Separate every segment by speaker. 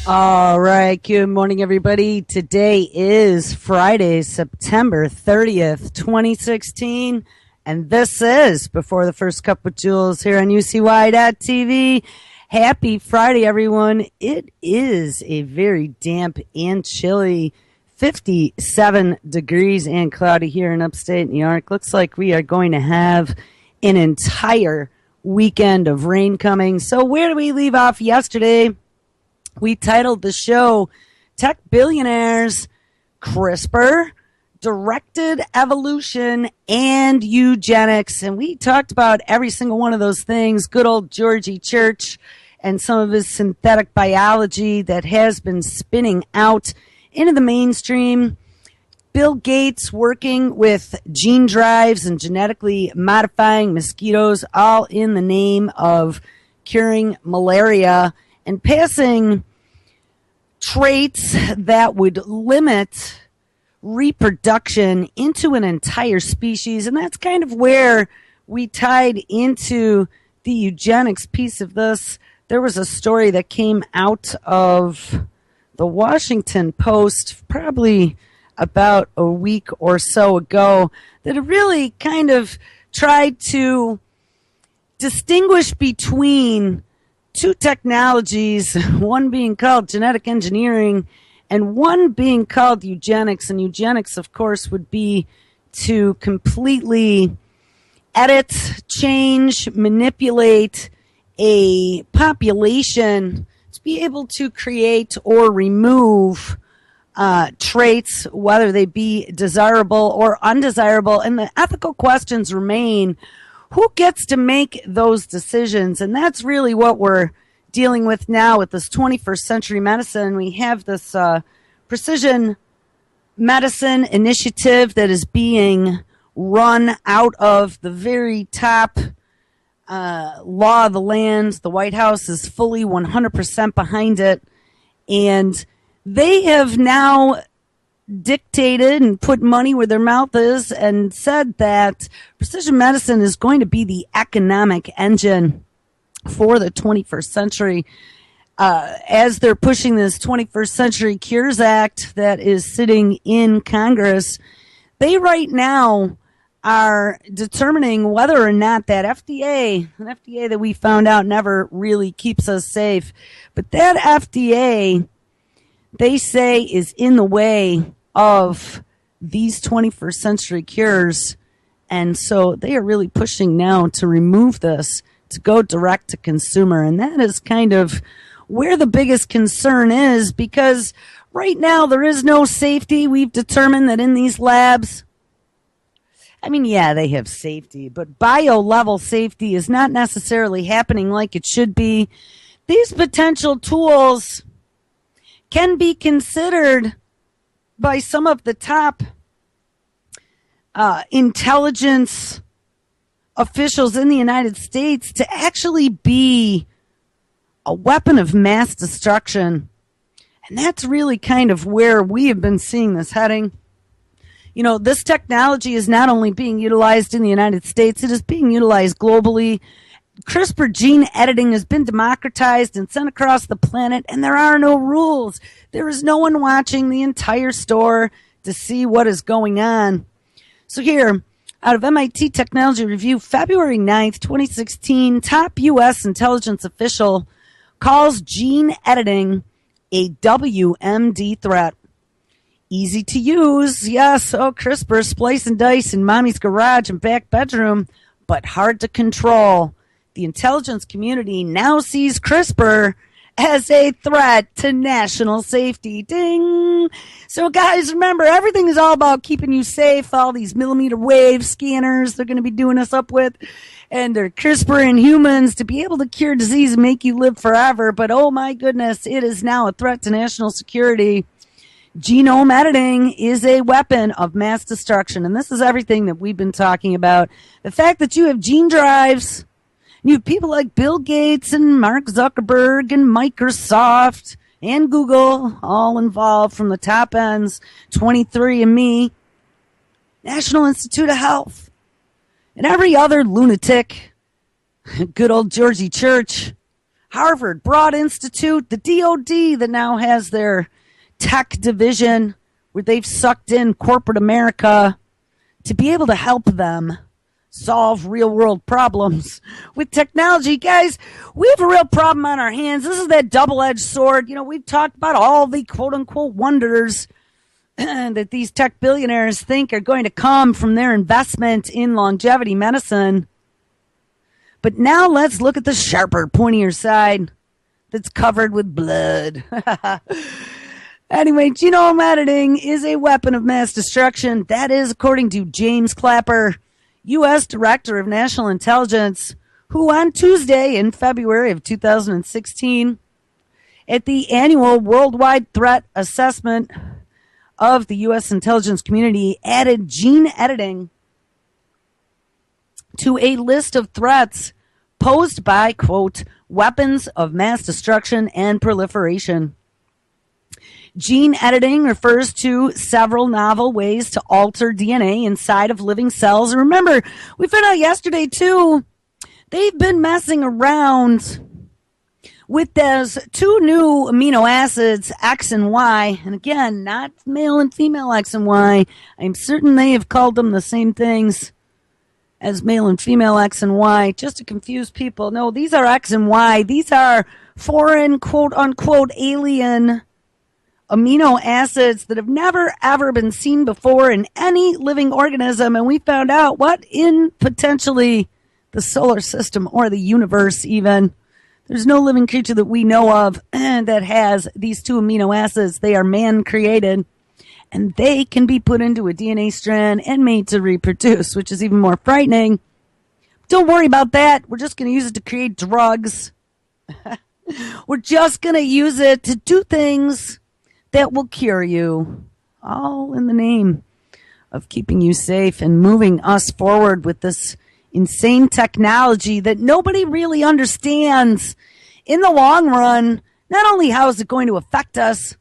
Speaker 1: All right. Good morning, everybody. Today is Friday, September 30th, 2016. And this is Before the First Cup with Jules here on UCY.TV. Happy Friday, everyone. It is a very damp and chilly 57 degrees and cloudy here in upstate New York. Looks like we are going to have an entire weekend of rain coming. So where do we leave off yesterday? We titled the show Tech Billionaires, CRISPR, Directed Evolution, and Eugenics. And we talked about every single one of those things. Good old Georgie Church and some of his synthetic biology that has been spinning out into the mainstream. Bill Gates working with gene drives and genetically modifying mosquitoes, all in the name of curing malaria and passing traits that would limit reproduction into an entire species. And that's kind of where we tied into the eugenics piece of this. There was a story that came out of the Washington Post probably about a week or so ago that really kind of tried to distinguish between two technologies, one being called genetic engineering and one being called eugenics. And eugenics, of course, would be to completely edit, change, manipulate a population to be able to create or remove traits, whether they be desirable or undesirable. And the ethical questions remain: who gets to make those decisions? And that's really what we're dealing with now with this 21st century medicine. We have this precision medicine initiative that is being run out of the very top law of the land. The White House is fully 100% behind it. And they have now dictated and put money where their mouth is and said that precision medicine is going to be the economic engine for the 21st century. As they're pushing this 21st Century Cures Act that is sitting in Congress, they right now are determining whether or not that an FDA that we found out never really keeps us safe, but that FDA, they say, is in the way of these 21st century cures. And so they are really pushing now to remove this, to go direct to consumer. And that is kind of where the biggest concern is, because right now there is no safety. We've determined that in these labs, I mean, yeah, they have safety, but bio-level safety is not necessarily happening like it should be. These potential tools can be considered by some of the top intelligence officials in the United States to actually be a weapon of mass destruction. And that's really kind of where we have been seeing this heading. You know, this technology is not only being utilized in the United States, it is being utilized globally. CRISPR gene editing has been democratized and sent across the planet, and there are no rules. There is no one watching the entire store to see what is going on. So here, out of MIT Technology Review, February 9th, 2016, top U.S. intelligence official calls gene editing a WMD threat. Easy to use, yes. Oh, CRISPR, splice and dice in mommy's garage and back bedroom, but hard to control. The intelligence community now sees CRISPR as a threat to national safety. Ding! So, guys, remember, everything is all about keeping you safe. All these millimeter wave scanners they're going to be doing us up with, and they're CRISPR in humans to be able to cure disease and make you live forever. But, oh, my goodness, it is now a threat to national security. Genome editing is a weapon of mass destruction, and this is everything that we've been talking about. The fact that you have gene drives, you have people like Bill Gates and Mark Zuckerberg and Microsoft and Google all involved from the top ends, 23andMe, National Institute of Health, and every other lunatic, good old Georgie Church, Harvard, Broad Institute, the DOD that now has their tech division where they've sucked in corporate America to be able to help them solve real world problems with technology. Guys, we have a real problem on our hands. This is that double-edged sword. You know, we've talked about all the quote-unquote wonders that these tech billionaires think are going to come from their investment in longevity medicine. But now let's look at the sharper, pointier side that's covered with blood. Anyway, genome editing is a weapon of mass destruction. That is according to James Clapper, U.S. Director of National Intelligence, who on Tuesday in February of 2016, at the annual Worldwide Threat Assessment of the U.S. intelligence community, added gene editing to a list of threats posed by, quote, weapons of mass destruction and proliferation. Gene editing refers to several novel ways to alter DNA inside of living cells. And remember, we found out yesterday, too, they've been messing around with those two new amino acids, X and Y. And again, not male and female X and Y. I'm certain they have called them the same things as male and female X and Y, just to confuse people. No, these are X and Y. These are foreign, quote-unquote, alien amino acids that have never, ever been seen before in any living organism. And we found out what in potentially the solar system or the universe even. There's no living creature that we know of that has these two amino acids. They are man-created, and they can be put into a DNA strand and made to reproduce, which is even more frightening. Don't worry about that. We're just going to use it to create drugs. We're just going to use it to do things that will cure you, all in the name of keeping you safe and moving us forward with this insane technology that nobody really understands in the long run. Not only how is it going to affect us,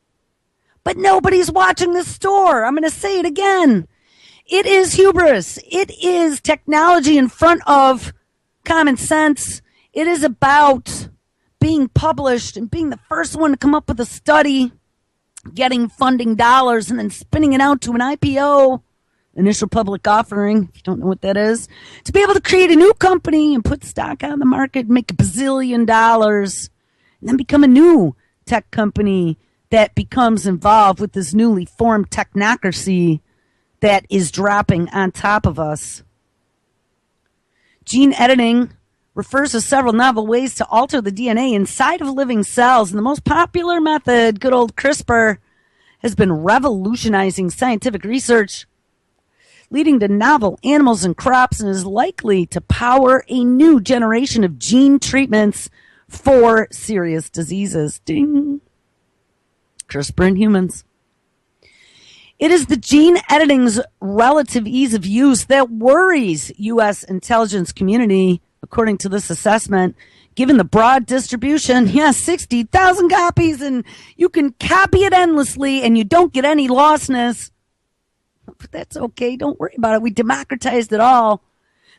Speaker 1: but nobody's watching the store. I'm going to say it again. It is hubris. It is technology in front of common sense. It is about being published and being the first one to come up with a study, getting funding dollars, and then spinning it out to an IPO, initial public offering, if you don't know what that is, to be able to create a new company and put stock on the market, make $1 bazillion, and then become a new tech company that becomes involved with this newly formed technocracy that is dropping on top of us. Gene editing refers to several novel ways to alter the DNA inside of living cells. And the most popular method, good old CRISPR, has been revolutionizing scientific research, leading to novel animals and crops, and is likely to power a new generation of gene treatments for serious diseases. Ding. CRISPR in humans. It is the gene editing's relative ease of use that worries U.S. intelligence community, according to this assessment, given the broad distribution. 60,000 copies, and you can copy it endlessly, and you don't get any lostness. But that's okay. Don't worry about it. We democratized it all.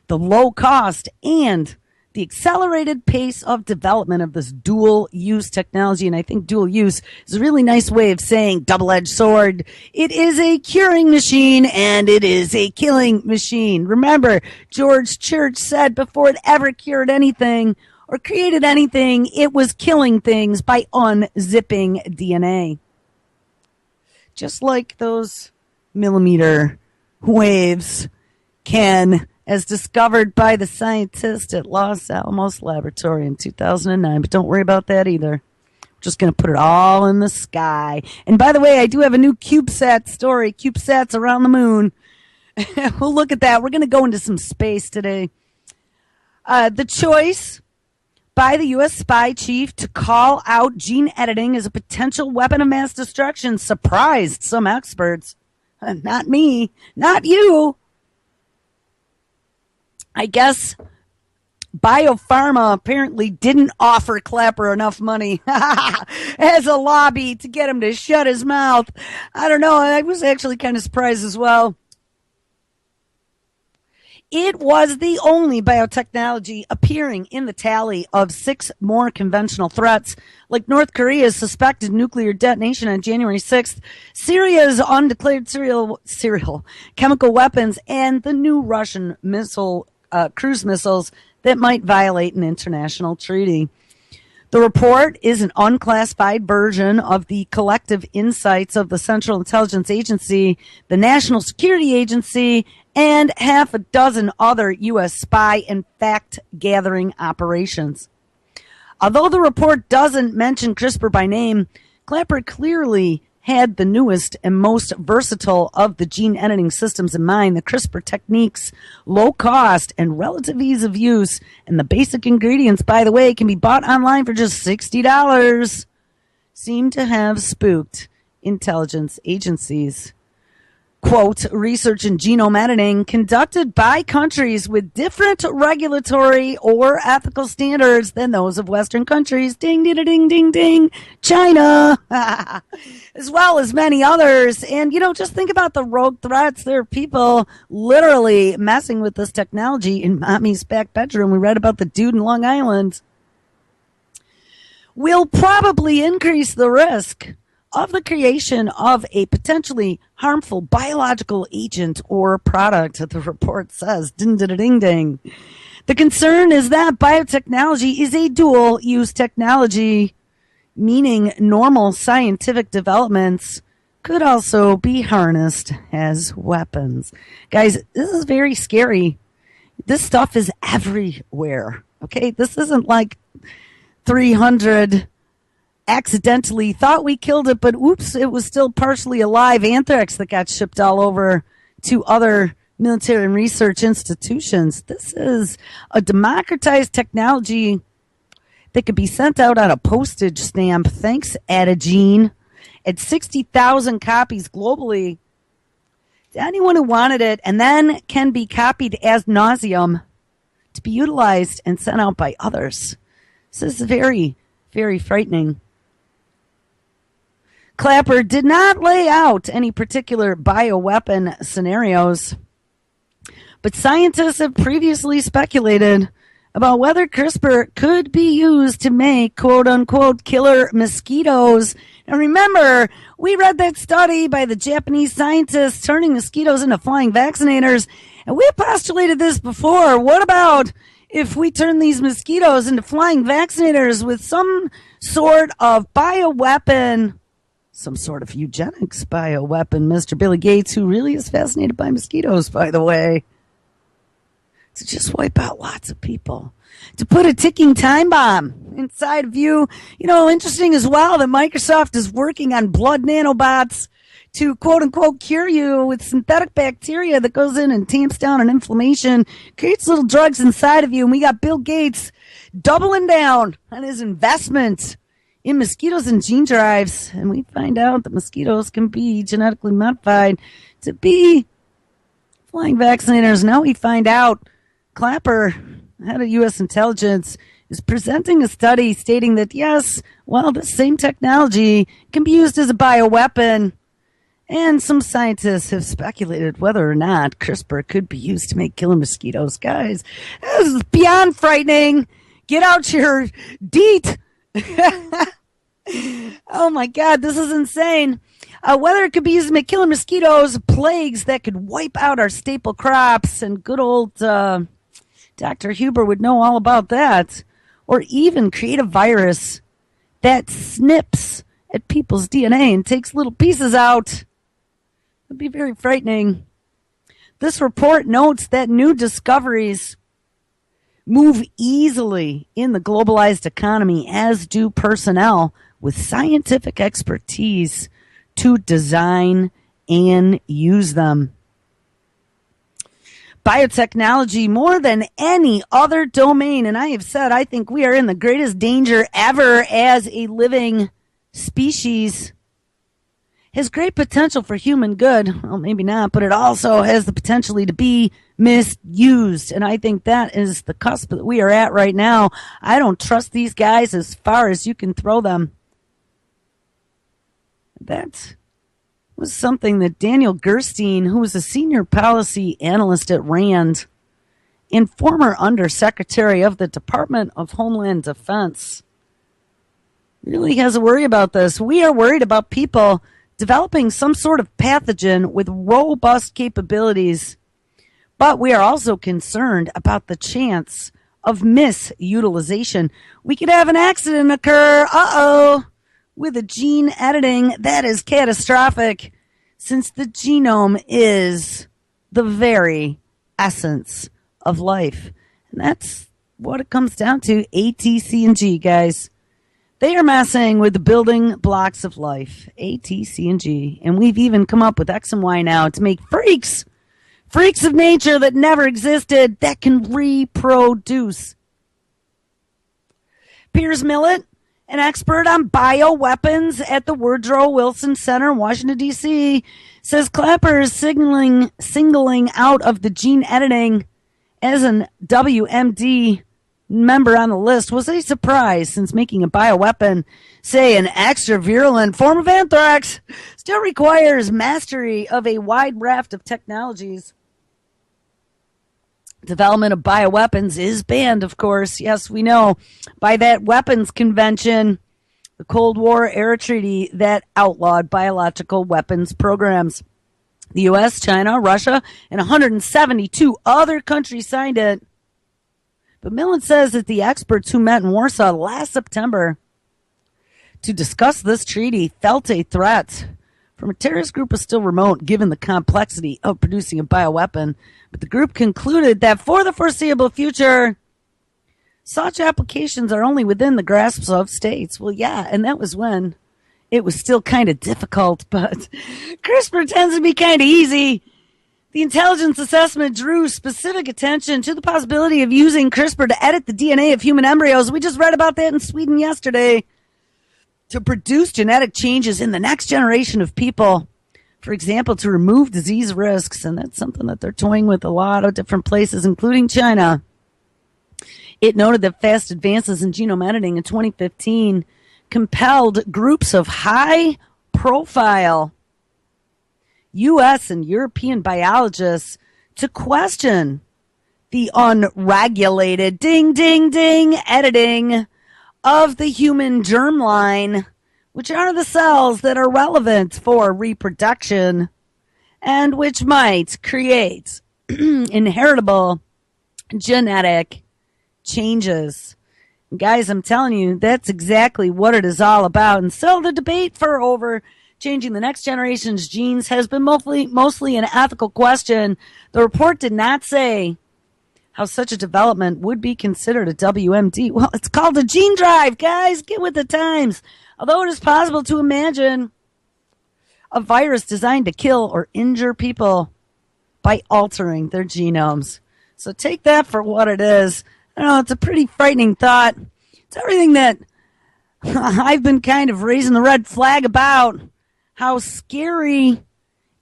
Speaker 1: The low cost and the accelerated pace of development of this dual-use technology. And I think dual use is a really nice way of saying double-edged sword. It is a curing machine, and it is a killing machine. Remember, George Church said before it ever cured anything or created anything, it was killing things by unzipping DNA. Just like those millimeter waves can, as discovered by the scientist at Los Alamos Laboratory in 2009. But don't worry about that either. We're just going to put it all in the sky. And by the way, I do have a new CubeSat story. CubeSats around the moon. We'll look at that. We're going to go into some space today. The choice by the U.S. spy chief to call out gene editing as a potential weapon of mass destruction surprised some experts. Not me. Not you. I guess Biopharma apparently didn't offer Clapper enough money as a lobby to get him to shut his mouth. I don't know. I was actually kind of surprised as well. It was the only biotechnology appearing in the tally of 6 more conventional threats, like North Korea's suspected nuclear detonation on January 6th, Syria's undeclared serial chemical weapons, and the new Russian cruise missiles that might violate an international treaty. The report is an unclassified version of the collective insights of the Central Intelligence Agency, the National Security Agency, and half a dozen other U.S. spy and fact-gathering operations. Although the report doesn't mention CRISPR by name, Clapper clearly had the newest and most versatile of the gene editing systems in mind. The CRISPR techniques, low cost and relative ease of use, and the basic ingredients, by the way, can be bought online for just $60, seem to have spooked intelligence agencies. Quote, research in genome editing conducted by countries with different regulatory or ethical standards than those of Western countries, ding, ding, ding, ding, ding, China, as well as many others. And, just think about the rogue threats. There are people literally messing with this technology in mommy's back bedroom. We read about the dude in Long Island. Will probably increase the risk of the creation of a potentially harmful biological agent or product, the report says. Ding, ding, ding, ding. The concern is that biotechnology is a dual-use technology, meaning normal scientific developments could also be harnessed as weapons. Guys, this is very scary. This stuff is everywhere, okay? This isn't like 300 accidentally thought we killed it, but oops, it was still partially alive anthrax that got shipped all over to other military and research institutions. This is a democratized technology that could be sent out on a postage stamp. Thanks, Adagene. At 60,000 copies globally to anyone who wanted it, and then can be copied as nauseum to be utilized and sent out by others. This is very, very frightening. Clapper did not lay out any particular bioweapon scenarios, but scientists have previously speculated about whether CRISPR could be used to make quote-unquote killer mosquitoes. And remember, we read that study by the Japanese scientists turning mosquitoes into flying vaccinators, and we postulated this before. What about if we turn these mosquitoes into flying vaccinators with some sort of bioweapon, some sort of eugenics bioweapon, Mr. Billy Gates, who really is fascinated by mosquitoes, by the way, to just wipe out lots of people, to put a ticking time bomb inside of you. Interesting as well that Microsoft is working on blood nanobots to quote-unquote cure you with synthetic bacteria that goes in and tamps down an inflammation, creates little drugs inside of you. And we got Bill Gates doubling down on his investment in mosquitoes and gene drives, and we find out that mosquitoes can be genetically modified to be flying vaccinators. Now we find out Clapper, head of U.S. intelligence, is presenting a study stating that, yes, well, this same technology can be used as a bioweapon, and some scientists have speculated whether or not CRISPR could be used to make killer mosquitoes. Guys, this is beyond frightening. Get out your DEET. Oh my God, this is insane. Whether it could be used to make killer mosquitoes, plagues that could wipe out our staple crops, and good old Dr. Huber would know all about that, or even create a virus that snips at people's DNA and takes little pieces out. It'd be very frightening. This report notes that new discoveries move easily in the globalized economy, as do personnel with scientific expertise to design and use them. Biotechnology, more than any other domain, and I have said I think we are in the greatest danger ever as a living species, has great potential for human good. Well, maybe not, but it also has the potential to be misused. And I think that is the cusp that we are at right now. I don't trust these guys as far as you can throw them. That was something that Daniel Gerstein, who was a senior policy analyst at RAND, and former Undersecretary of the Department of Homeland Defense, really has a worry about this. We are worried about people developing some sort of pathogen with robust capabilities, but we are also concerned about the chance of misutilization. We could have an accident occur, with a gene editing that is catastrophic, since the genome is the very essence of life. And that's what it comes down to, A, T, C, and G, guys. They are messing with the building blocks of life, A, T, C, and G. And we've even come up with X and Y now to make freaks of nature that never existed that can reproduce. Piers Millett, an expert on bioweapons at the Woodrow Wilson Center in Washington, D.C., says Clapper is singling out of the gene editing as an WMD member on the list was a surprise, since making a bioweapon, say an extra virulent form of anthrax, still requires mastery of a wide raft of technologies. Development of bioweapons is banned, of course, yes, we know, by that weapons convention, the Cold War era treaty that outlawed biological weapons programs. The U.S., China, Russia, and 172 other countries signed it. But Millen says that the experts who met in Warsaw last September to discuss this treaty felt a threat from a terrorist group is still remote given the complexity of producing a bioweapon. But the group concluded that for the foreseeable future, such applications are only within the grasp of states. Well, yeah, and that was when it was still kind of difficult, but CRISPR tends to be kind of easy. The intelligence assessment drew specific attention to the possibility of using CRISPR to edit the DNA of human embryos. We just read about that in Sweden yesterday. To produce genetic changes in the next generation of people. For example, to remove disease risks. And that's something that they're toying with a lot of different places, including China. It noted that fast advances in genome editing in 2015 compelled groups of high-profile U.S. and European biologists to question the unregulated ding editing of the human germline, which are the cells that are relevant for reproduction and which might create inheritable genetic changes. Guys, I'm telling you, that's exactly what it is all about. And so the debate for over changing the next generation's genes has been mostly an ethical question. The report did not say how such a development would be considered a WMD. Well, it's called a gene drive, guys. Get with the times. Although it is possible to imagine a virus designed to kill or injure people by altering their genomes. So take that for what it is. I know it's a pretty frightening thought. It's everything that I've been kind of raising the red flag about, how scary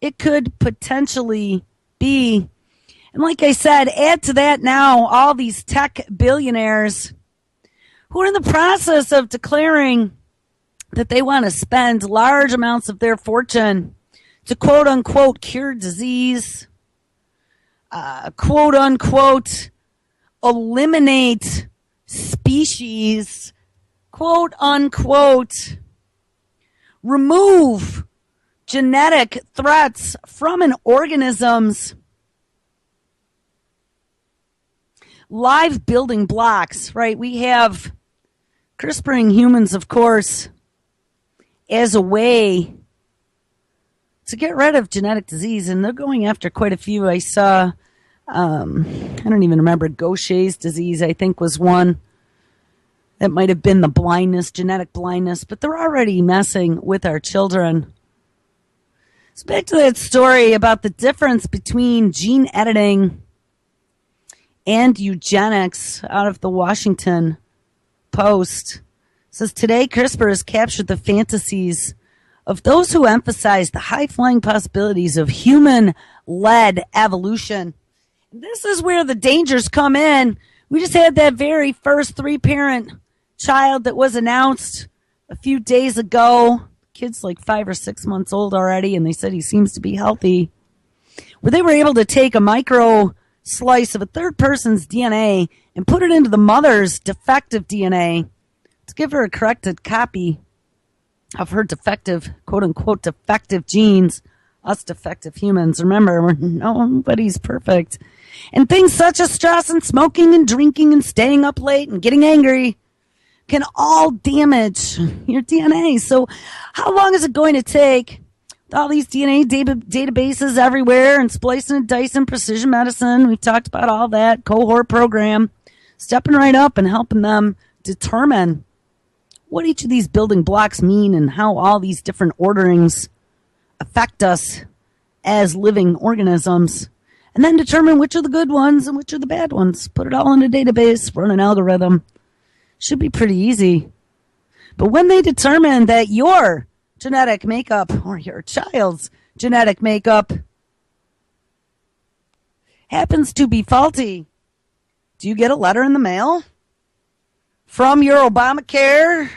Speaker 1: it could potentially be. And like I said, add to that now all these tech billionaires who are in the process of declaring that they want to spend large amounts of their fortune to quote unquote cure disease, quote unquote eliminate species, quote unquote remove genetic threats from an organism's live building blocks, right? We have CRISPRing humans, of course, as a way to get rid of genetic disease, and they're going after quite a few. I saw, I don't even remember, Gaucher's disease, I think, was one. That might have been the blindness, genetic blindness, but they're already messing with our children. So back to that story about the difference between gene editing and eugenics out of the Washington Post. It says, today CRISPR has captured the fantasies of those who emphasize the high-flying possibilities of human-led evolution. And this is where the dangers come in. We just had that very first 3-parent child that was announced a few days ago. Kid's like 5 or 6 months old already, and they said he seems to be healthy. Where they were able to take a micro slice of a third person's DNA and put it into the mother's defective DNA to give her a corrected copy of her defective, quote unquote, defective genes, us defective humans. Remember, nobody's perfect. And things such as stress and smoking and drinking and staying up late and getting angry can all damage your DNA. So how long is it going to take with all these DNA databases everywhere and splicing and dicing precision medicine? We've talked about all that cohort program, stepping right up and helping them determine what each of these building blocks mean and how all these different orderings affect us as living organisms, and then determine which are the good ones and which are the bad ones. Put it all in a database, run an algorithm. Should be pretty easy. But when they determine that your genetic makeup or your child's genetic makeup happens to be faulty, do you get a letter in the mail from your Obamacare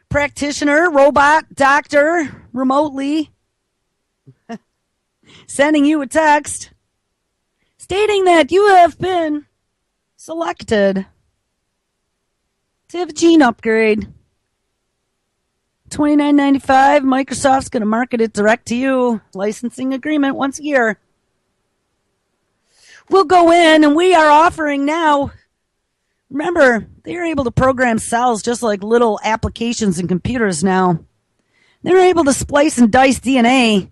Speaker 1: practitioner, robot, doctor, remotely, sending you a text stating that you have been selected to have a gene upgrade? $29.95. Microsoft's going to market it direct to you. Licensing agreement once a year. We'll go in and we are offering now. Remember, they're able to program cells just like little applications in computers now. They're able to splice and dice DNA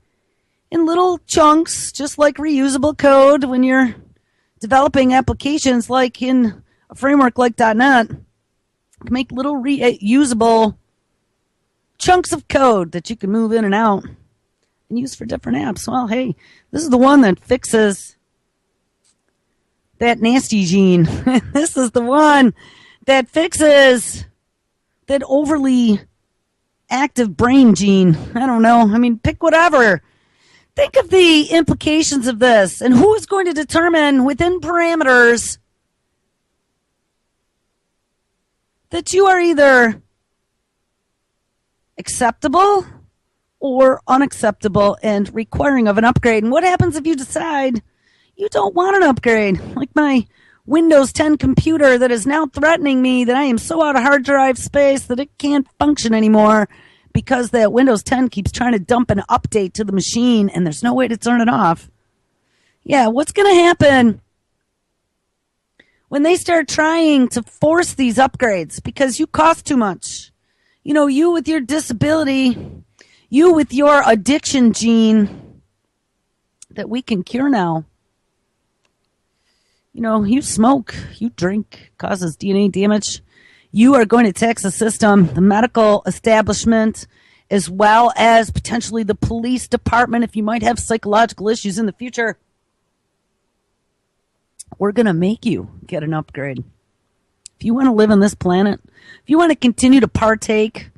Speaker 1: in little chunks, just like reusable code when you're developing applications like in a framework like .NET. Make little reusable chunks of code that you can move in and out and use for different apps. Well, hey, this is the one that fixes that nasty gene. This is the one that fixes that overly active brain gene. I don't know. I mean, pick whatever. Think of the implications of this and who is going to determine within parameters that you are either acceptable or unacceptable and requiring of an upgrade. And what happens if you decide you don't want an upgrade? Like my Windows 10 computer that is now threatening me that I am so out of hard drive space that it can't function anymore because that Windows 10 keeps trying to dump an update to the machine and there's no way to turn it off. Yeah, what's going to happen when they start trying to force these upgrades because you cost too much? You know, you with your disability, you with your addiction gene that we can cure now. You know, you smoke, you drink, causes DNA damage. You are going to tax the system, the medical establishment, as well as potentially the police department if you might have psychological issues in the future. We're going to make you get an upgrade. If you want to live on this planet, if you want to continue to partake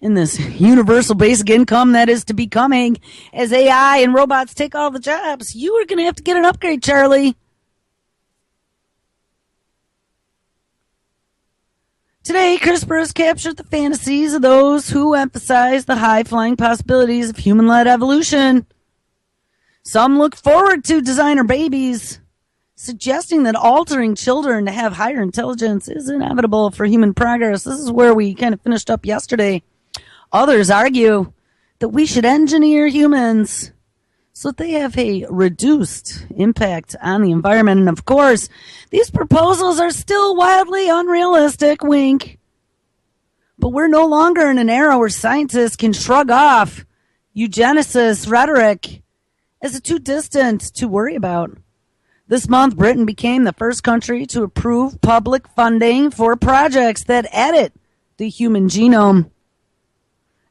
Speaker 1: in this universal basic income that is to be coming as AI and robots take all the jobs, you are going to have to get an upgrade, Charlie. Today, CRISPR has captured the fantasies of those who emphasize the high-flying possibilities of human-led evolution. Some look forward to designer babies, suggesting that altering children to have higher intelligence is inevitable for human progress. This is where we kind of finished up yesterday. Others argue that we should engineer humans so that they have a reduced impact on the environment. And of course, these proposals are still wildly unrealistic, wink. But we're no longer in an era where scientists can shrug off eugenicist rhetoric as too distant to worry about. This month, Britain became the first country to approve public funding for projects that edit the human genome.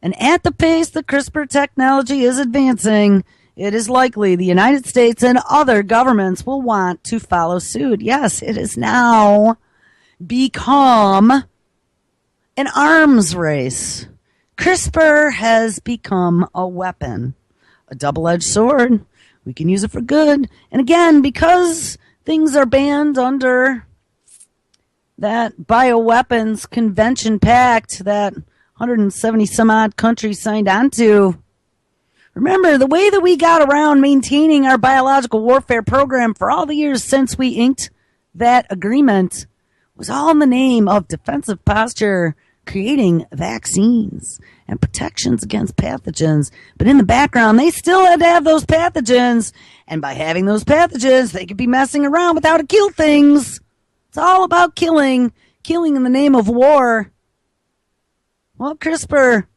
Speaker 1: And at the pace that CRISPR technology is advancing, it is likely the United States and other governments will want to follow suit. Yes, it has now become an arms race. CRISPR has become a weapon, a double-edged sword. We can use it for good. And again, because things are banned under that bioweapons convention pact that 170 some odd countries signed on to, Remember, the way that we got around maintaining our biological warfare program for all the years since we inked that agreement was all in the name of defensive posture, creating vaccines and protections against pathogens. But in the background, they still had to have those pathogens. And by having those pathogens, they could be messing around with how to kill things. It's all about killing in the name of war. Well, CRISPR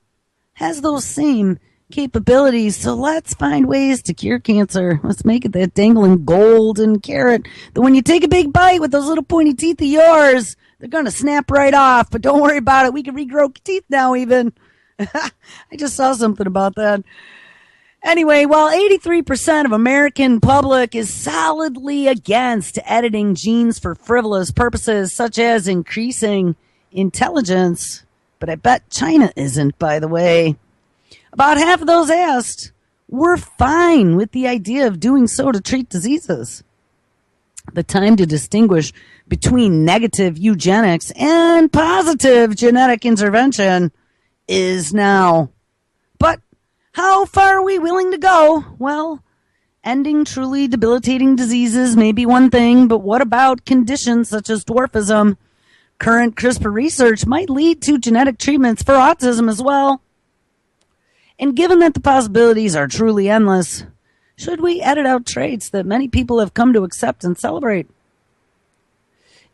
Speaker 1: has those same capabilities, so let's find ways to cure cancer. Let's make it that dangling golden carrot that when you take a big bite with those little pointy teeth of yours, they're going to snap right off. But don't worry about it. We can regrow teeth now even. I just saw something about that. Anyway, while 83% of American public is solidly against editing genes for frivolous purposes, such as increasing intelligence, but I bet China isn't, by the way. About half of those asked were fine with the idea of doing so to treat diseases. The time to distinguish between negative eugenics and positive genetic intervention is now. But how far are we willing to go? Well, ending truly debilitating diseases may be one thing, but what about conditions such as dwarfism? Current CRISPR research might lead to genetic treatments for autism as well. And given that the possibilities are truly endless, should we edit out traits that many people have come to accept and celebrate?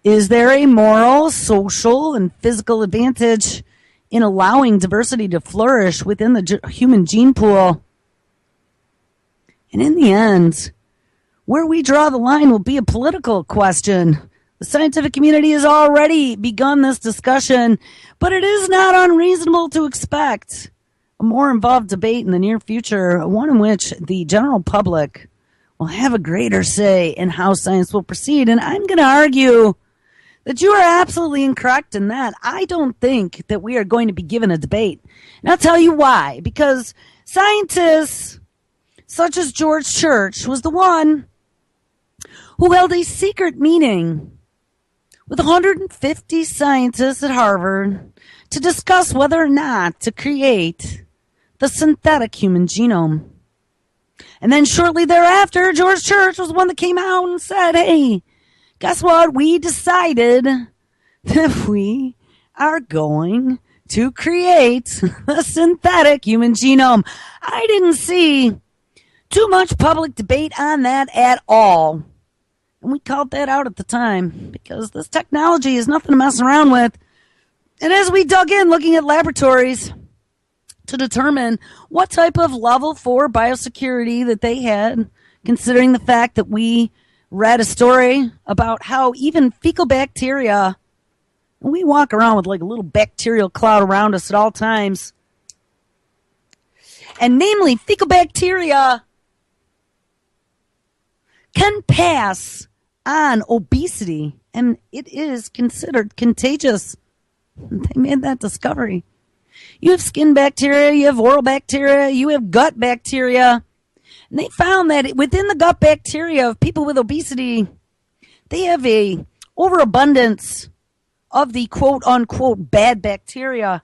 Speaker 1: Is there a moral, social, and physical advantage in allowing diversity to flourish within the human gene pool? And in the end, where we draw the line will be a political question. The scientific community has already begun this discussion, but it is not unreasonable to expect a more involved debate in the near future, one in which the general public will have a greater say in how science will proceed. And I'm going to argue that you are absolutely incorrect in that. I don't think that we are going to be given a debate. And I'll tell you why. Because scientists such as George Church was the one who held a secret meeting with 150 scientists at Harvard to discuss whether or not to create the synthetic human genome. And then shortly thereafter, George Church was the one that came out and said, hey, guess what? We decided that we are going to create a synthetic human genome. I didn't see too much public debate on that at all. And we called that out at the time because this technology is nothing to mess around with. And as we dug in looking at laboratories to determine what type of level 4 biosecurity that they had, considering the fact that we read a story about how even fecal bacteria, we walk around with like a little bacterial cloud around us at all times. And namely, fecal bacteria can pass on obesity, and it is considered contagious. They made that discovery. You have skin bacteria, you have oral bacteria, you have gut bacteria. And they found that within the gut bacteria of people with obesity, they have a overabundance of the quote-unquote bad bacteria.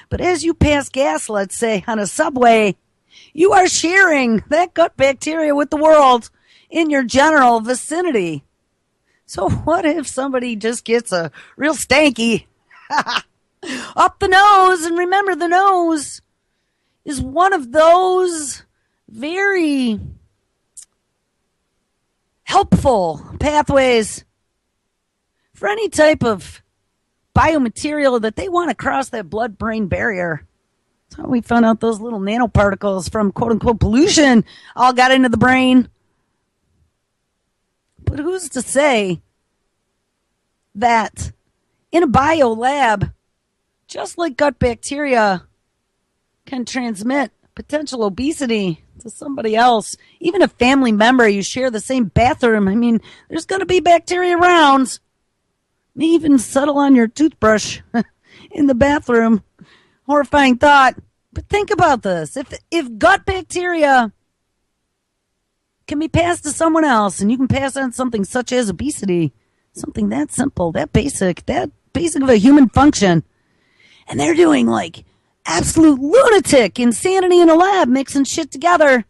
Speaker 1: But as you pass gas, let's say, on a subway, you are sharing that gut bacteria with the world in your general vicinity. So what if somebody just gets a real stanky up the nose? And remember, the nose is one of those very helpful pathways for any type of biomaterial that they want to cross that blood-brain barrier. That's how we found out those little nanoparticles from quote-unquote pollution all got into the brain. But who's to say that in a bio lab, just like gut bacteria can transmit potential obesity to somebody else, even a family member, you share the same bathroom. I mean, there's going to be bacteria around. May even settle on your toothbrush in the bathroom. Horrifying thought. But think about this. If gut bacteria can be passed to someone else, and you can pass on something such as obesity, something that simple, that basic of a human function, and they're doing like absolute lunatic insanity in a lab mixing shit together.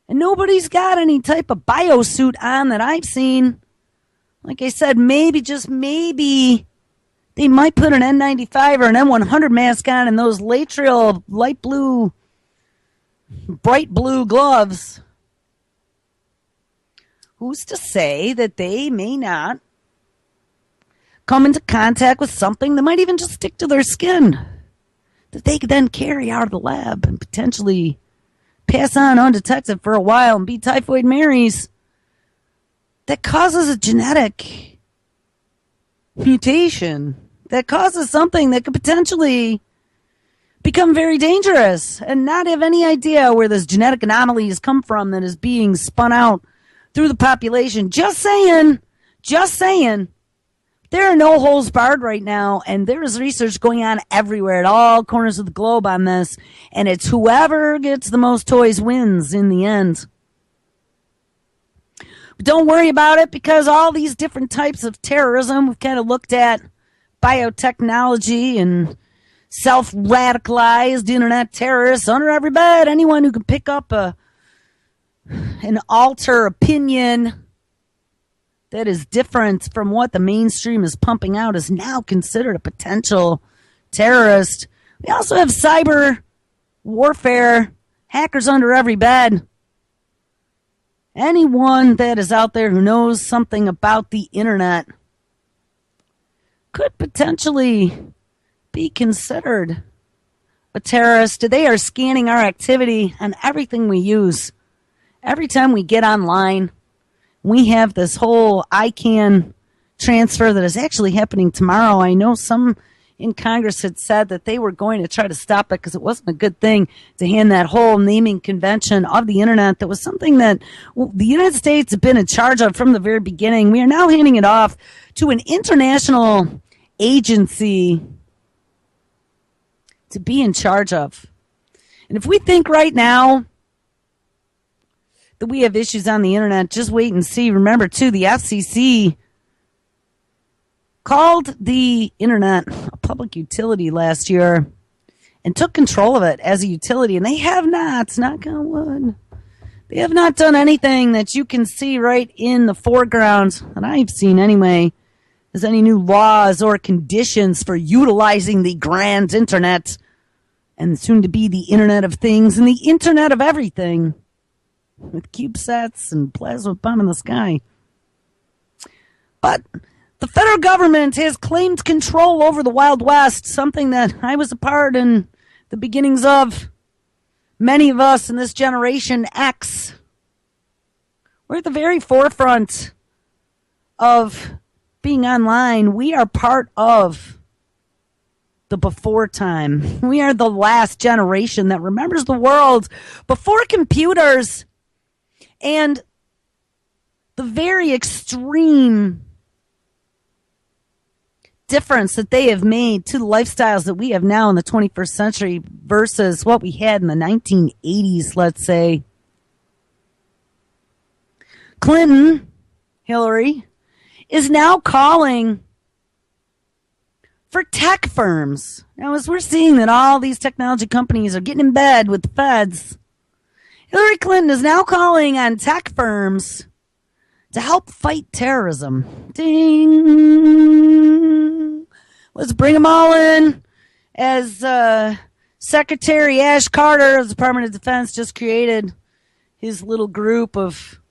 Speaker 1: And nobody's got any type of biosuit on that I've seen. Like I said, maybe, just maybe, they might put an N95 or an M100 mask on and those lateral light blue, bright blue gloves. Who's to say that they may not come into contact with something that might even just stick to their skin that they could then carry out of the lab and potentially pass on undetected for a while and be typhoid Marys that causes a genetic mutation that causes something that could potentially become very dangerous and not have any idea where this genetic anomaly has come from that is being spun out through the population. Just saying. There are no holes barred right now, and there is research going on everywhere at all corners of the globe on this, and it's whoever gets the most toys wins in the end. But don't worry about it, because all these different types of terrorism, we've kind of looked at biotechnology and self-radicalized internet terrorists under every bed. Anyone who can pick up an alter opinion that is different from what the mainstream is pumping out is now considered a potential terrorist. We also have cyber warfare, hackers under every bed. Anyone that is out there who knows something about the internet could potentially be considered a terrorist. They are scanning our activity on everything we use. Every time we get online, we have this whole ICANN transfer that is actually happening tomorrow. I know some in Congress had said that they were going to try to stop it because it wasn't a good thing to hand that whole naming convention of the internet. That was something that the United States had been in charge of from the very beginning. We are now handing it off to an international agency to be in charge of. And if we think right now that we have issues on the internet, just wait and see. Remember, too, the FCC called the internet a public utility last year and took control of it as a utility, and they have not, knock on wood, they have not done anything that you can see right in the foreground, that I've seen anyway, as any new laws or conditions for utilizing the grand internet and soon to be the Internet of Things and the Internet of Everything, with CubeSats and plasma bomb in the sky. But the federal government has claimed control over the Wild West, something that I was a part in the beginnings of. Many of us in this Generation X, we're at the very forefront of being online. We are part of the before time. We are the last generation that remembers the world before computers and the very extreme difference that they have made to the lifestyles that we have now in the 21st century versus what we had in the 1980s, let's say. Clinton, Hillary, is now calling for tech firms. Now, as we're seeing that all these technology companies are getting in bed with the feds, Hillary Clinton is now calling on tech firms to help fight terrorism. Ding! Let's bring them all in. As Secretary Ash Carter of the Department of Defense just created his little group of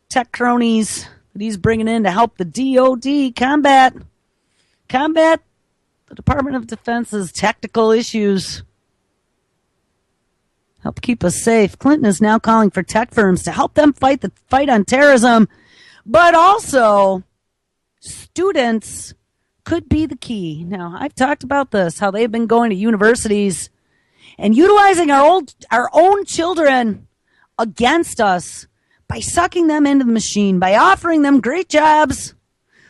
Speaker 1: tech cronies that he's bringing in to help the DOD combat the Department of Defense's tactical issues. Help keep us safe. Clinton is now calling for tech firms to help them fight the fight on terrorism, but also students could be the key. Now, I've talked about this, how they've been going to universities and utilizing our own children against us by sucking them into the machine, by offering them great jobs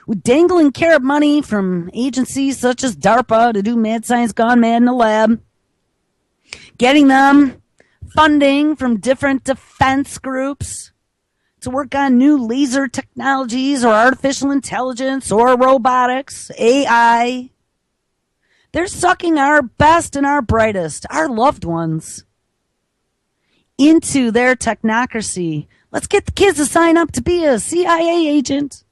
Speaker 1: with dangling carrot money from agencies such as DARPA to do mad science gone mad in the lab, getting them funding from different defense groups to work on new laser technologies or artificial intelligence or robotics, AI. They're sucking our best and our brightest, our loved ones, into their technocracy. Let's get the kids to sign up to be a CIA agent.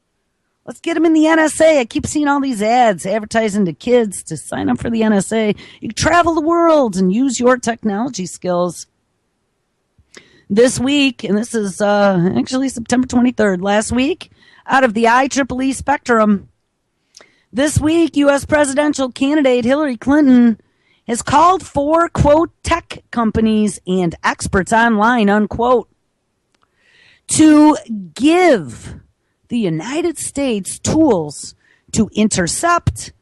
Speaker 1: Let's get them in the NSA. I keep seeing all these ads advertising to kids to sign up for the NSA. You can travel the world and use your technology skills. This week, and this is actually September 23rd, last week, out of the IEEE spectrum, this week, U.S. presidential candidate Hillary Clinton has called for, quote, tech companies and experts online, unquote, to give the United States tools to intercept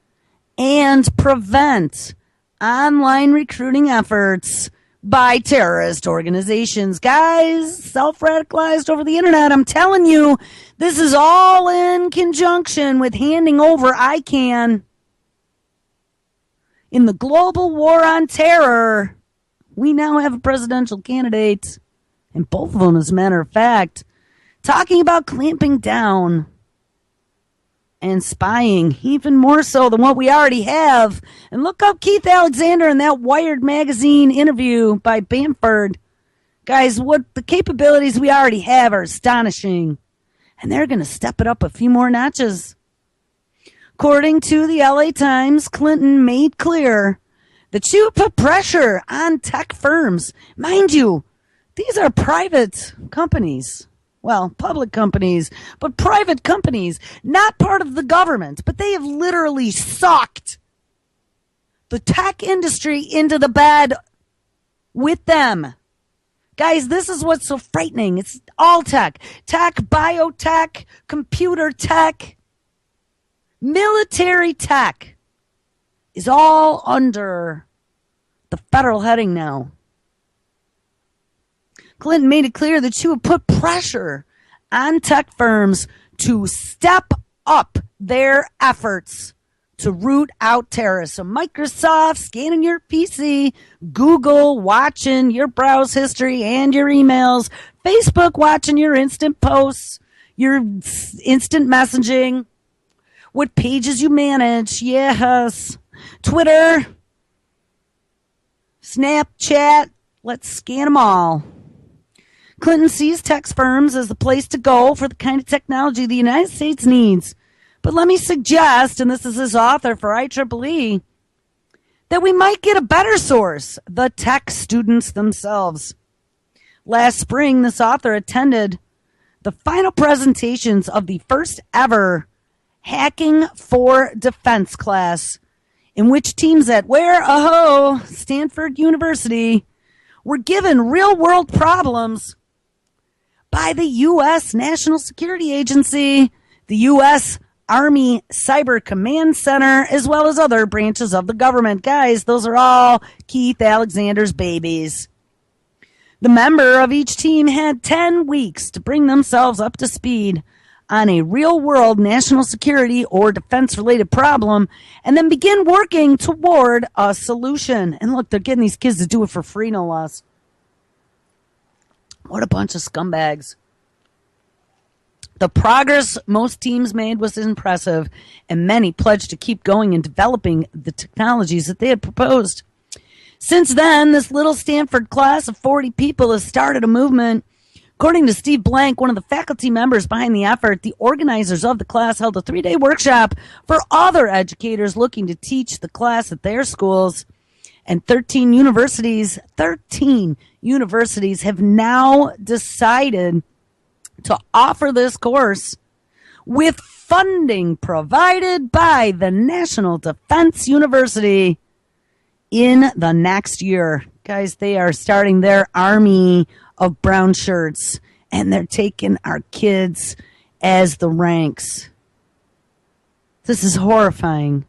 Speaker 1: and prevent online recruiting efforts by terrorist organizations. Guys, self-radicalized over the internet. I'm telling you, this is all in conjunction with handing over ICANN. In the global war on terror, we now have a presidential candidate, and both of them, as a matter of fact, talking about clamping down and spying, even more so than what we already have. And look up Keith Alexander in that Wired magazine interview by Bamford. Guys, what the capabilities we already have are astonishing. And they're going to step it up a few more notches. According to the LA Times, Clinton made clear that she would put pressure on tech firms. Mind you, these are private companies. Well, public companies, but private companies, not part of the government. But they have literally sucked the tech industry into the bed with them. Guys, this is what's so frightening. It's all tech. Tech, biotech, computer tech, military tech is all under the federal heading now. Clinton made it clear that she would put pressure on tech firms to step up their efforts to root out terrorists. So Microsoft scanning your PC, Google watching your browse history and your emails, Facebook watching your instant posts, your instant messaging, what pages you manage, yes, Twitter, Snapchat, let's scan them all. Clinton sees tech firms as the place to go for the kind of technology the United States needs. But let me suggest, and this is his author for IEEE, that we might get a better source, the tech students themselves. Last spring, this author attended the final presentations of the first ever Hacking for Defense class, in which teams at Stanford University were given real-world problems by the U.S. National Security Agency, the U.S. Army Cyber Command Center, as well as other branches of the government. Guys, those are all Keith Alexander's babies. The member of each team had 10 weeks to bring themselves up to speed on a real-world national security or defense-related problem, and then begin working toward a solution. And look, they're getting these kids to do it for free, no less. What a bunch of scumbags. The progress most teams made was impressive, and many pledged to keep going and developing the technologies that they had proposed. Since then, this little Stanford class of 40 people has started a movement. According to Steve Blank, one of the faculty members behind the effort, the organizers of the class held a 3-day workshop for other educators looking to teach the class at their schools. And 13 universities have now decided to offer this course with funding provided by the National Defense University in the next year. Guys, they are starting their army of brown shirts, and they're taking our kids as the ranks. This is horrifying.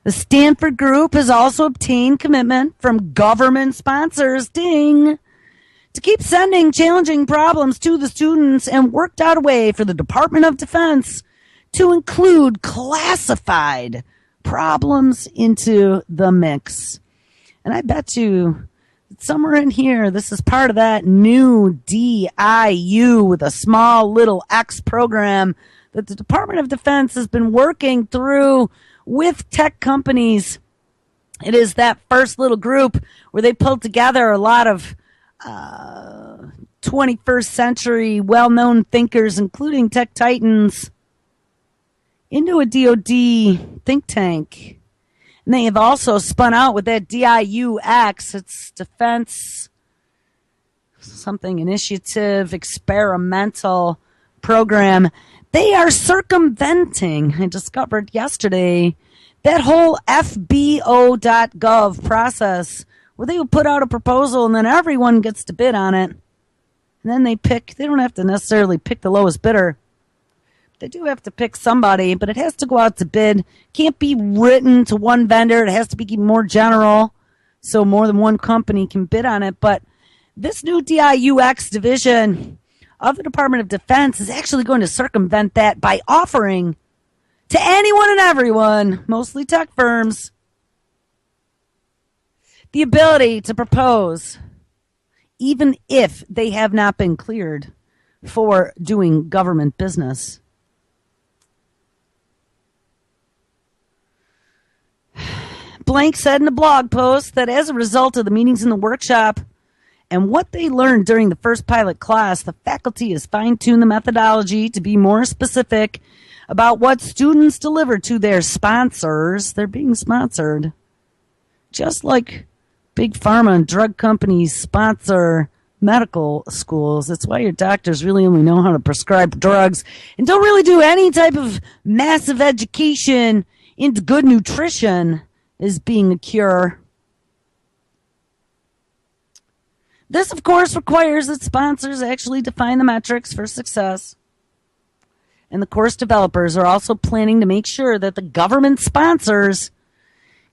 Speaker 1: The Stanford group has also obtained commitment from government sponsors, ding, to keep sending challenging problems to the students, and worked out a way for the Department of Defense to include classified problems into the mix. And I bet you somewhere in here, this is part of that new DIU with a small little X program that the Department of Defense has been working through with tech companies It is that first little group where they pulled together a lot of 21st century well-known thinkers, including tech titans, into a DoD think tank. And they have also spun out with that DIUX, it's Defense something initiative, experimental program. They are circumventing, I discovered yesterday, that whole FBO.gov process where they would put out a proposal and then everyone gets to bid on it. And then they don't have to necessarily pick the lowest bidder. They do have to pick somebody, but it has to go out to bid. Can't be written to one vendor. It has to be more general so more than one company can bid on it. But this new DIUX division of the Department of Defense is actually going to circumvent that by offering to anyone and everyone, mostly tech firms, the ability to propose, even if they have not been cleared for doing government business. Blank said in a blog post that as a result of the meetings in the workshop and what they learned during the first pilot class, the faculty has fine-tuned the methodology to be more specific about what students deliver to their sponsors. They're being sponsored. Just like big pharma and drug companies sponsor medical schools. That's why your doctors really only know how to prescribe drugs and don't really do any type of massive education into good nutrition as being a cure. This, of course, requires that sponsors actually define the metrics for success. And the course developers are also planning to make sure that the government sponsors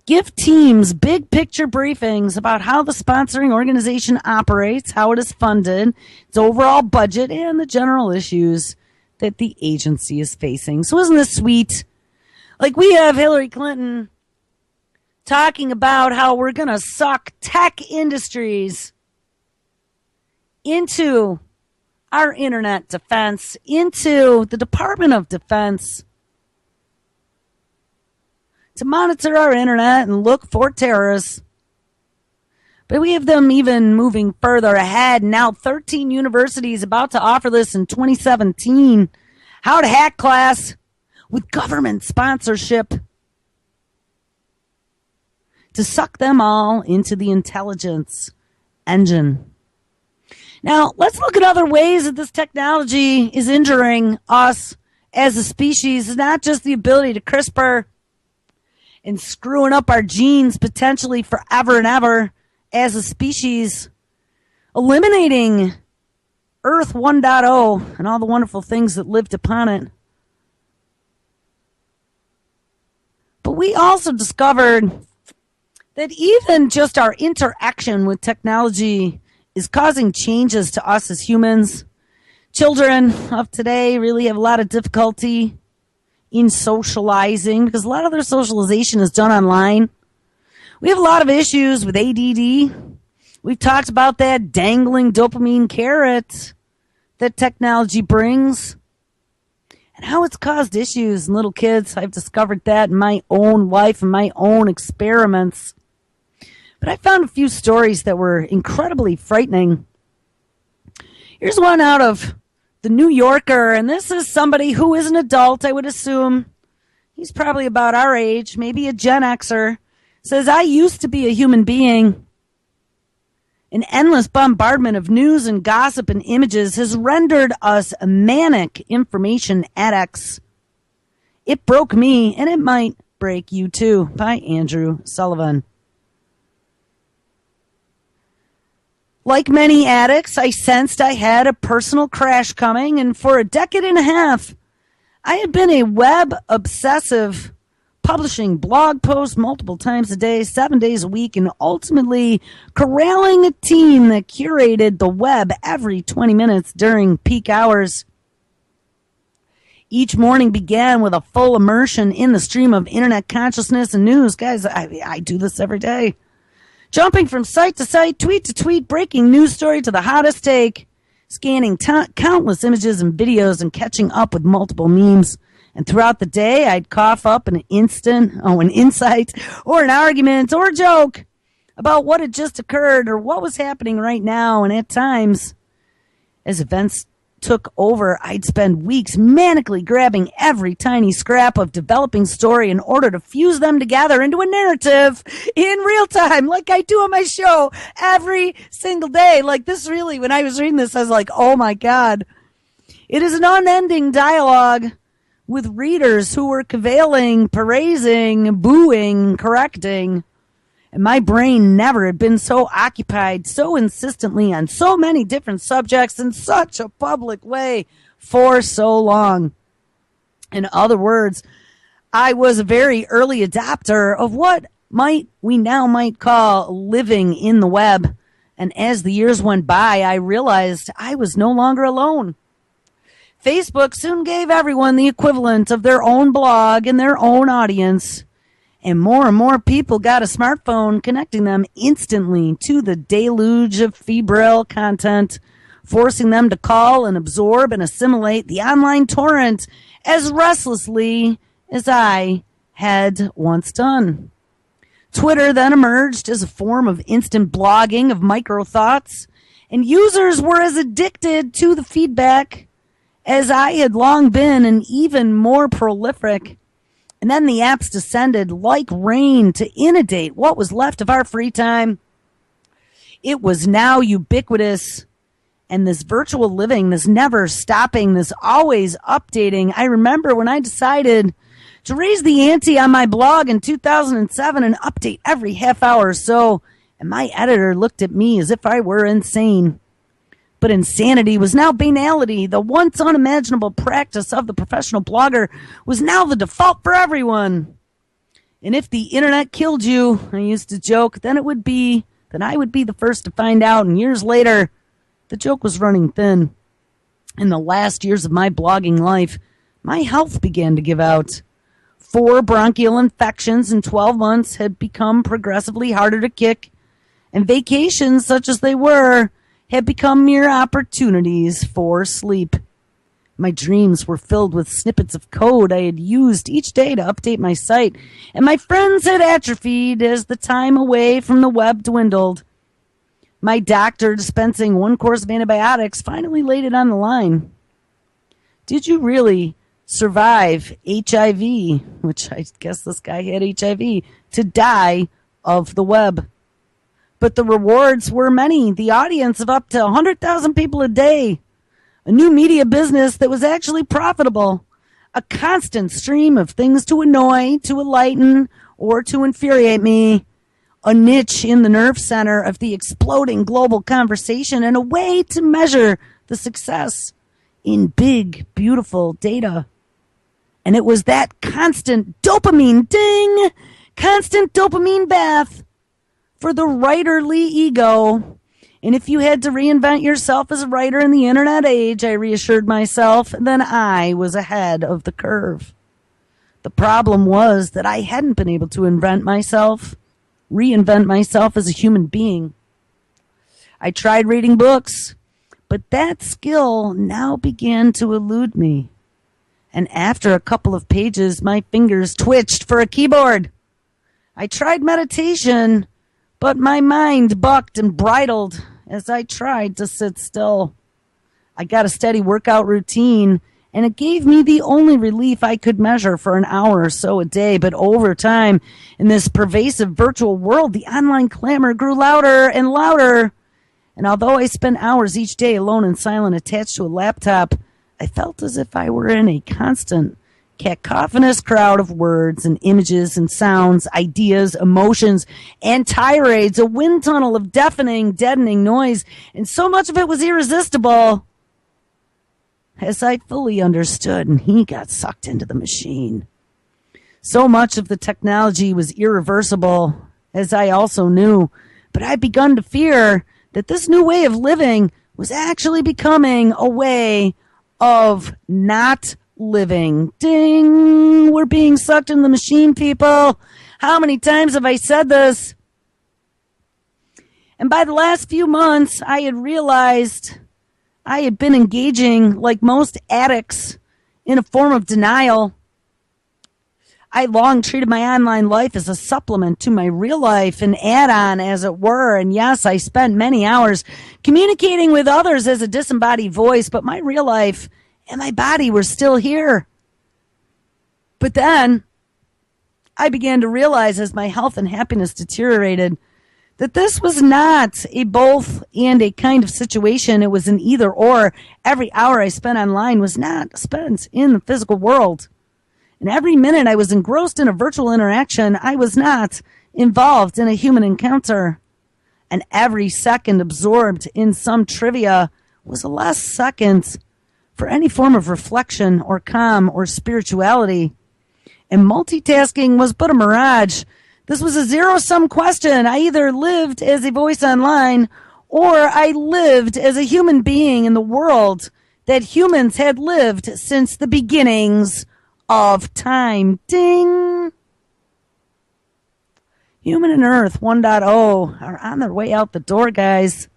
Speaker 1: give teams big picture briefings about how the sponsoring organization operates, how it is funded, its overall budget, and the general issues that the agency is facing. So isn't this sweet? Like, we have Hillary Clinton talking about how we're going to suck tech industries into our internet defense, into the Department of Defense to monitor our internet and look for terrorists. But we have them even moving further ahead. Now 13 universities about to offer this in 2017. How to hack class with government sponsorship to suck them all into the intelligence engine. Now, let's look at other ways that this technology is injuring us as a species. It's not just the ability to CRISPR and screwing up our genes potentially forever and ever as a species, eliminating Earth 1.0 and all the wonderful things that lived upon it. But we also discovered that even just our interaction with technology is causing changes to us as humans. Children of today really have a lot of difficulty in socializing because a lot of their socialization is done online. We have a lot of issues with ADD. We've talked about that dangling dopamine carrot that technology brings and how it's caused issues in little kids. I've discovered that in my own life and my own experiments. But I found a few stories that were incredibly frightening. Here's one out of the New Yorker, and this is somebody who is an adult, I would assume. He's probably about our age, maybe a Gen Xer. Says, I used to be a human being. An endless bombardment of news and gossip and images has rendered us manic information addicts. It broke me, and it might break you too. By Andrew Sullivan. Like many addicts, I sensed I had a personal crash coming, and for a decade and a half, I had been a web obsessive, publishing blog posts multiple times a day, 7 days a week, and ultimately corralling a team that curated the web every 20 minutes during peak hours. Each morning began with a full immersion in the stream of internet consciousness and news. Guys, I do this every day. Jumping from site to site, tweet to tweet, breaking news story to the hottest take, scanning countless images and videos and catching up with multiple memes And throughout the day, I'd cough up an insight or an argument or a joke about what had just occurred or what was happening right now. And at times, as events took over, I'd spend weeks manically grabbing every tiny scrap of developing story in order to fuse them together into a narrative in real time, like I do on my show every single day. Like this really, when I was reading this, I was like, oh my God. It is an unending dialogue with readers who were cavailing, praising, booing, correcting. And my brain never had been so occupied so insistently on so many different subjects in such a public way for so long. In other words, I was a very early adopter of what we now might call living in the web. And as the years went by, I realized I was no longer alone. Facebook soon gave everyone the equivalent of their own blog and their own audience. And more people got a smartphone, connecting them instantly to the deluge of febrile content, forcing them to call and absorb and assimilate the online torrent as restlessly as I had once done. Twitter then emerged as a form of instant blogging of micro thoughts, and users were as addicted to the feedback as I had long been, and even more prolific. And then the apps descended like rain to inundate what was left of our free time. It was now ubiquitous. And this virtual living, this never stopping, this always updating. I remember when I decided to raise the ante on my blog in 2007 and update every half hour or so. And my editor looked at me as if I were insane. But insanity was now banality. The once unimaginable practice of the professional blogger was now the default for everyone. And if the internet killed you, I used to joke, then I would be the first to find out. And years later, the joke was running thin. In the last years of my blogging life, my health began to give out. 4 bronchial infections in 12 months had become progressively harder to kick. And vacations, such as they were, had become mere opportunities for sleep. My dreams were filled with snippets of code I had used each day to update my site, and my friends had atrophied as the time away from the web dwindled. My doctor, dispensing 1 course of antibiotics, finally laid it on the line. Did you really survive HIV, which I guess this guy had HIV, to die of the web? But the rewards were many. The audience of up to 100,000 people a day. A new media business that was actually profitable. A constant stream of things to annoy, to enlighten, or to infuriate me. A niche in the nerve center of the exploding global conversation, and a way to measure the success in big, beautiful data. And it was that constant dopamine ding, constant dopamine bath for the writerly ego. And if you had to reinvent yourself as a writer in the internet age, I reassured myself, then I was ahead of the curve. The problem was that I hadn't been able to reinvent myself as a human being. I tried reading books, but that skill now began to elude me. And after a couple of pages, my fingers twitched for a keyboard. I tried meditation, but my mind bucked and bridled as I tried to sit still. I got a steady workout routine, and it gave me the only relief I could measure for an hour or so a day. But over time, in this pervasive virtual world, the online clamor grew louder and louder. And although I spent hours each day alone and silent attached to a laptop, I felt as if I were in a constant cacophonous crowd of words and images and sounds, ideas, emotions, and tirades, a wind tunnel of deafening, deadening noise, and so much of it was irresistible as I fully understood, and he got sucked into the machine. So much of the technology was irreversible, as I also knew, but I'd begun to fear that this new way of living was actually becoming a way of not living. Ding! We're being sucked in the machine, people. How many times have I said this? And by the last few months, I had realized I had been engaging, like most addicts, in a form of denial. I long treated my online life as a supplement to my real life, an add-on, as it were. And yes, I spent many hours communicating with others as a disembodied voice, but my real life and my body were still here. But then I began to realize, as my health and happiness deteriorated, that this was not a both and a kind of situation. It was an either or. Every hour I spent online was not spent in the physical world. And every minute I was engrossed in a virtual interaction, I was not involved in a human encounter. And every second absorbed in some trivia was a lost second for any form of reflection or calm or spirituality. And multitasking was but a mirage. This was a zero-sum question. I either lived as a voice online or I lived as a human being in the world that humans had lived since the beginnings of time. Ding! Human and Earth 1.0 are on their way out the door, guys.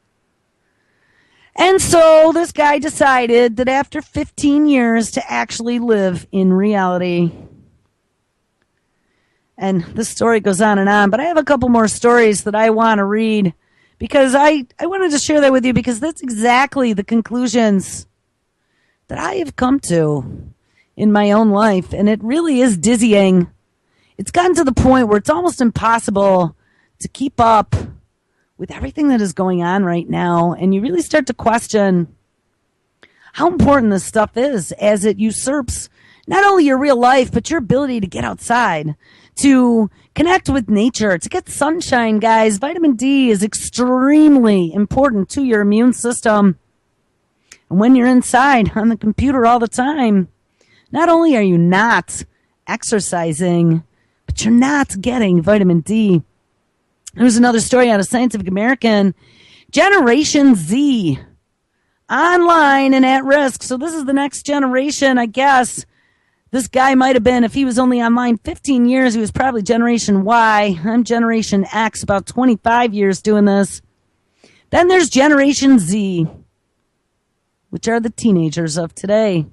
Speaker 1: And so this guy decided that after 15 years to actually live in reality. And this story goes on, but I have a couple more stories that I want to read because I wanted to share that with you because that's exactly the conclusions that I have come to in my own life. And it really is dizzying. It's gotten to the point where it's almost impossible to keep up with everything that is going on right now. And you really start to question how important this stuff is as it usurps not only your real life, but your ability to get outside, to connect with nature, to get sunshine, guys. Vitamin D is extremely important to your immune system. And when you're inside on the computer all the time, not only are you not exercising, but you're not getting vitamin D. There's another story out of Scientific American. Generation Z, online and at risk. So this is the next generation, I guess. This guy might have been, if he was only online 15 years, he was probably Generation Y. I'm Generation X, about 25 years doing this. Then there's Generation Z, which are the teenagers of today.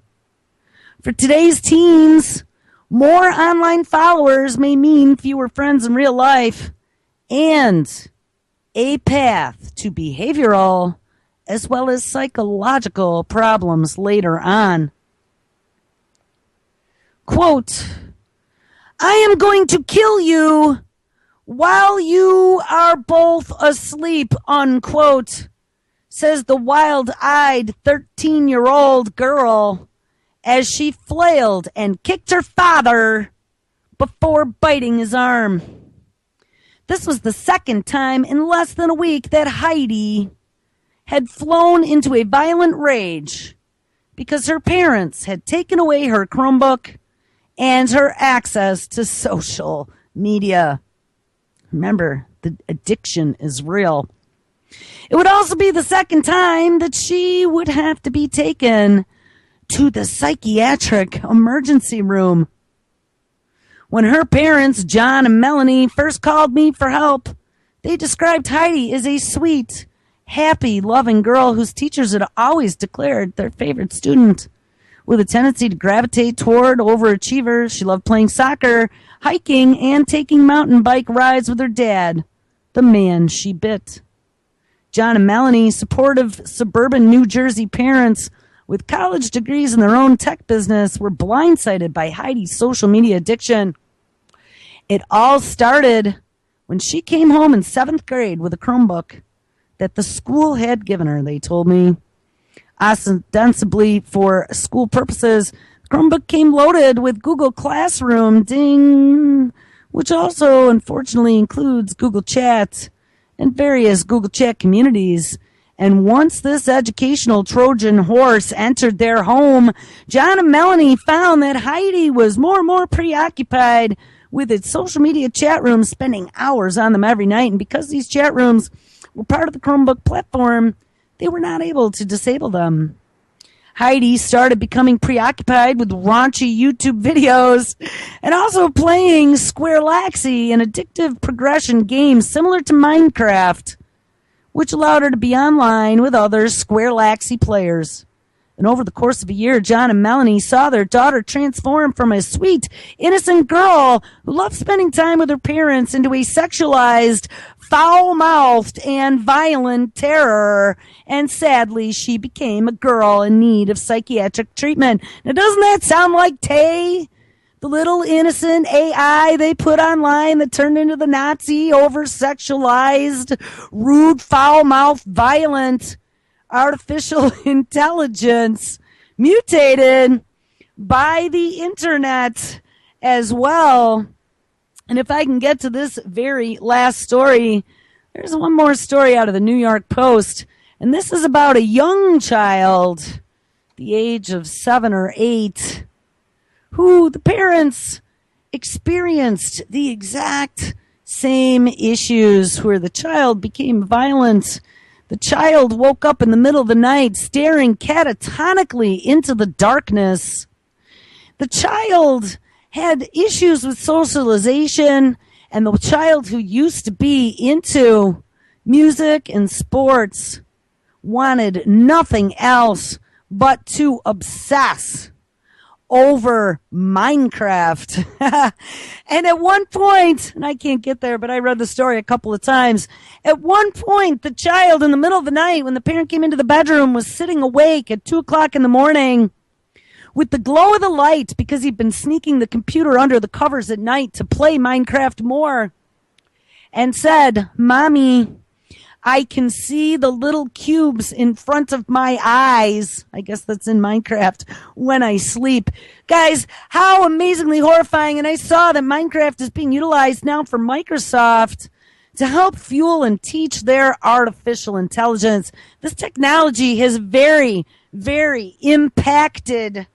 Speaker 1: For today's teens, more online followers may mean fewer friends in real life and a path to behavioral as well as psychological problems later on. Quote, I am going to kill you while you are both asleep, unquote, says the wild-eyed 13-year-old girl as she flailed and kicked her father before biting his arm. This was the second time in less than a week that Heidi had flown into a violent rage because her parents had taken away her Chromebook and her access to social media. Remember, the addiction is real. It would also be the second time that she would have to be taken to the psychiatric emergency room. When her parents, John and Melanie, first called me for help, they described Heidi as a sweet, happy, loving girl whose teachers had always declared their favorite student. With a tendency to gravitate toward overachievers, she loved playing soccer, hiking, and taking mountain bike rides with her dad, the man she bit. John and Melanie, supportive suburban New Jersey parents with college degrees in their own tech business, were blindsided by Heidi's social media addiction. It all started when she came home in 7th grade with a Chromebook that the school had given her, they told me. Ostensibly for school purposes, the Chromebook came loaded with Google Classroom, ding, which also unfortunately includes Google Chat and various Google Chat communities. And once this educational Trojan horse entered their home, John and Melanie found that Heidi was more and more preoccupied with its social media chat rooms, spending hours on them every night. And because these chat rooms were part of the Chromebook platform, they were not able to disable them. Heidi started becoming preoccupied with raunchy YouTube videos and also playing Square-Laxy, an addictive progression game similar to Minecraft, which allowed her to be online with other Square-Laxy players. And over the course of a year, John and Melanie saw their daughter transform from a sweet, innocent girl who loved spending time with her parents into a sexualized, foul-mouthed, and violent terror. And sadly, she became a girl in need of psychiatric treatment. Now, doesn't that sound like Tay? The little innocent AI they put online that turned into the Nazi, over-sexualized, rude, foul-mouthed, violent artificial intelligence mutated by the internet as well. And if I can get to this very last story, there's one more story out of the New York Post. And this is about a young child, the age of 7 or 8, who the parents experienced the exact same issues where the child became violent. The child woke up in the middle of the night staring catatonically into the darkness. The child had issues with socialization, and the child who used to be into music and sports wanted nothing else but to obsess over Minecraft. And at one point, and I can't get there, but I read the story a couple of times. At one point, the child in the middle of the night, when the parent came into the bedroom, was sitting awake at 2 o'clock in the morning with the glow of the light because he'd been sneaking the computer under the covers at night to play Minecraft more, and said, "Mommy, I can see the little cubes in front of my eyes." I guess that's in Minecraft. "When I sleep." Guys, how amazingly horrifying. And I saw that Minecraft is being utilized now for Microsoft to help fuel and teach their artificial intelligence. This technology has very, very impacted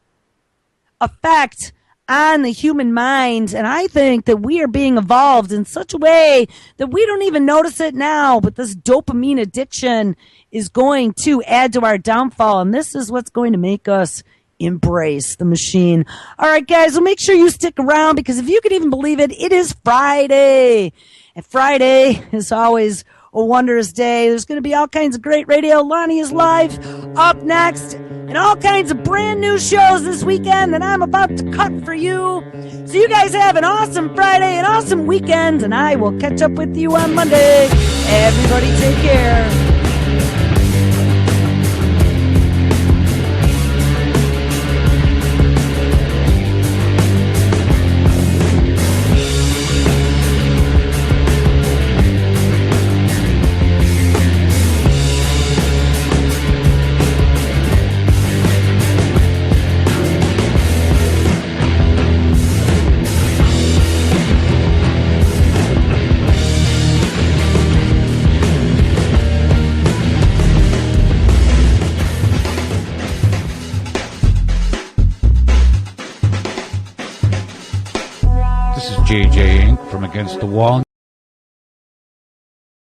Speaker 1: effect on the human mind, and I think that we are being evolved in such a way that we don't even notice it now, but this dopamine addiction is going to add to our downfall, and this is what's going to make us embrace the machine. All right, guys, well, make sure you stick around, because if you could even believe it, it is Friday, and Friday is always a wondrous day. There's going to be all kinds of great radio. Lonnie is live up next, and all kinds of brand new shows this weekend that I'm about to cut for you. So you guys have an awesome Friday, an awesome weekend, and I will catch up with you on Monday. Everybody take care.
Speaker 2: JJ Inc. from Against the Wall